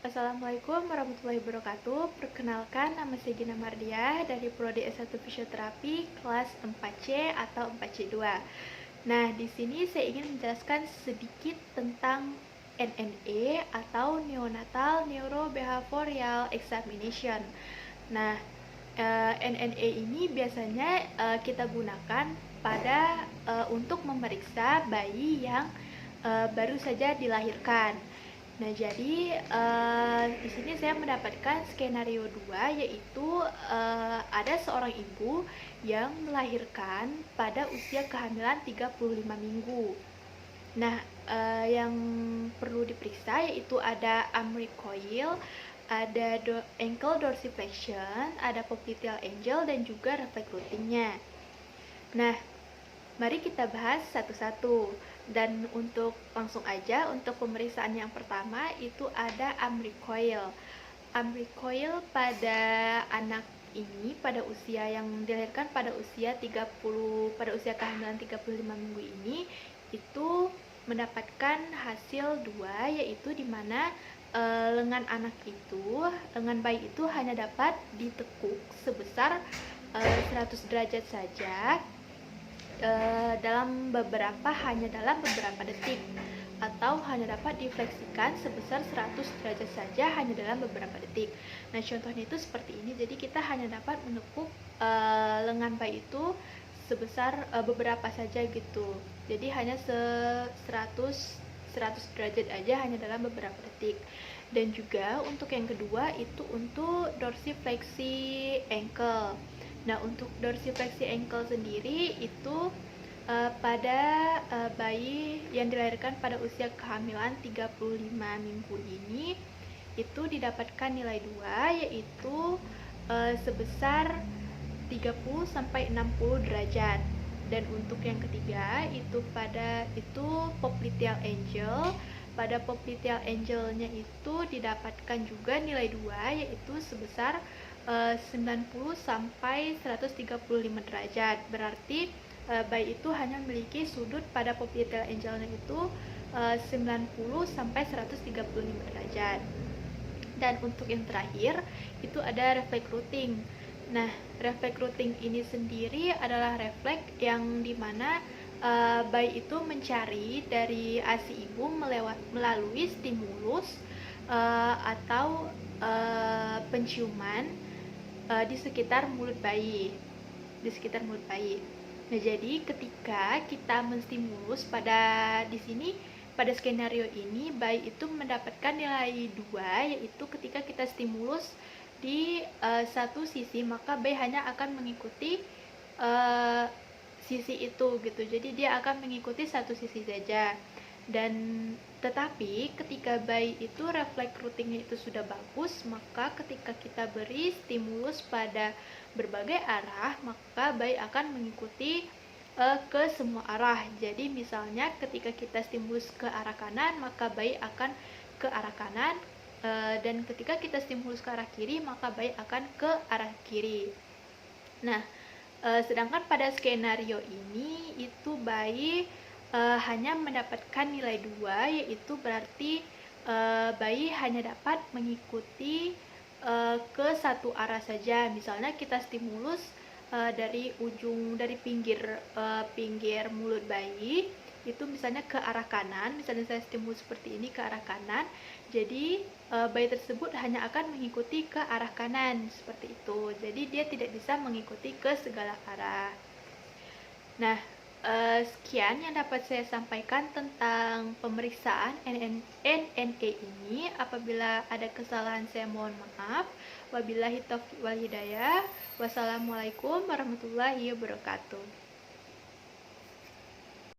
Assalamualaikum warahmatullahi wabarakatuh. Perkenalkan, nama saya Gina Mardiah dari Prodi S1 Fisioterapi kelas 4C atau 4C2. Nah, di sini saya ingin menjelaskan sedikit tentang NNE atau Neonatal Neurobehavioral Examination. Nah, NNE ini biasanya kita gunakan untuk memeriksa bayi yang baru saja dilahirkan. Nah, jadi di sini saya mendapatkan skenario 2, yaitu ada seorang ibu yang melahirkan pada usia kehamilan 35 minggu. Nah, yang perlu diperiksa yaitu ada amricoil, ada ankle dorsiflexion, ada popliteal angle, dan juga reflex routingnya. Nah, mari kita bahas satu-satu. Dan untuk langsung aja, untuk pemeriksaan yang pertama itu ada amricoil. Amricoil pada anak ini pada usia yang dilahirkan pada usia kehamilan 35 minggu ini itu mendapatkan hasil 2, yaitu dimana lengan bayi itu hanya dapat ditekuk sebesar 100 derajat saja hanya dalam beberapa detik, atau hanya dapat difleksikan sebesar 100 derajat saja hanya dalam beberapa detik. Nah, contohnya itu seperti ini. Jadi kita hanya dapat menekuk lengan bayi itu sebesar beberapa saja gitu. Jadi hanya 100 derajat aja hanya dalam beberapa detik. Dan juga untuk yang kedua itu untuk dorsifleksi ankle. Nah, untuk dorsifleksi ankle sendiri itu pada bayi yang dilahirkan pada usia kehamilan 35 minggu ini itu didapatkan nilai 2, yaitu sebesar 30-60 derajat. Dan untuk yang ketiga itu popliteal angle. Pada popliteal angle-nya itu didapatkan juga nilai 2, yaitu sebesar 90-135 derajat. Berarti bayi itu hanya memiliki sudut pada popliteal angle-nya itu 90-135 derajat. Dan untuk yang terakhir itu ada reflex routing. Nah, reflex routing ini sendiri adalah refleks yang dimana bayi itu mencari dari ASI ibu melalui stimulus atau penciuman di sekitar mulut bayi. Nah, jadi ketika kita menstimulus pada skenario ini bayi itu mendapatkan nilai 2, yaitu ketika kita stimulus di satu sisi, maka bayi hanya akan mengikuti sisi itu gitu. Jadi dia akan mengikuti satu sisi saja. Dan tetapi ketika bayi itu refleks routingnya itu sudah bagus, maka ketika kita beri stimulus pada berbagai arah, maka bayi akan mengikuti ke semua arah. Jadi misalnya ketika kita stimulus ke arah kanan, maka bayi akan ke arah kanan, dan ketika kita stimulus ke arah kiri, maka bayi akan ke arah kiri. Nah, sedangkan pada skenario ini itu bayi hanya mendapatkan nilai 2, yaitu berarti bayi hanya dapat mengikuti ke satu arah saja. Misalnya kita stimulus dari pinggir mulut bayi itu misalnya ke arah kanan. Misalnya saya stimulus seperti ini ke arah kanan, jadi bayi tersebut hanya akan mengikuti ke arah kanan seperti itu. Jadi dia tidak bisa mengikuti ke segala arah. Nah, sekian yang dapat saya sampaikan tentang pemeriksaan NNE ini. Apabila ada kesalahan saya mohon maaf. Wabillahi taufiq wal hidayah. Wassalamualaikum warahmatullahi wabarakatuh.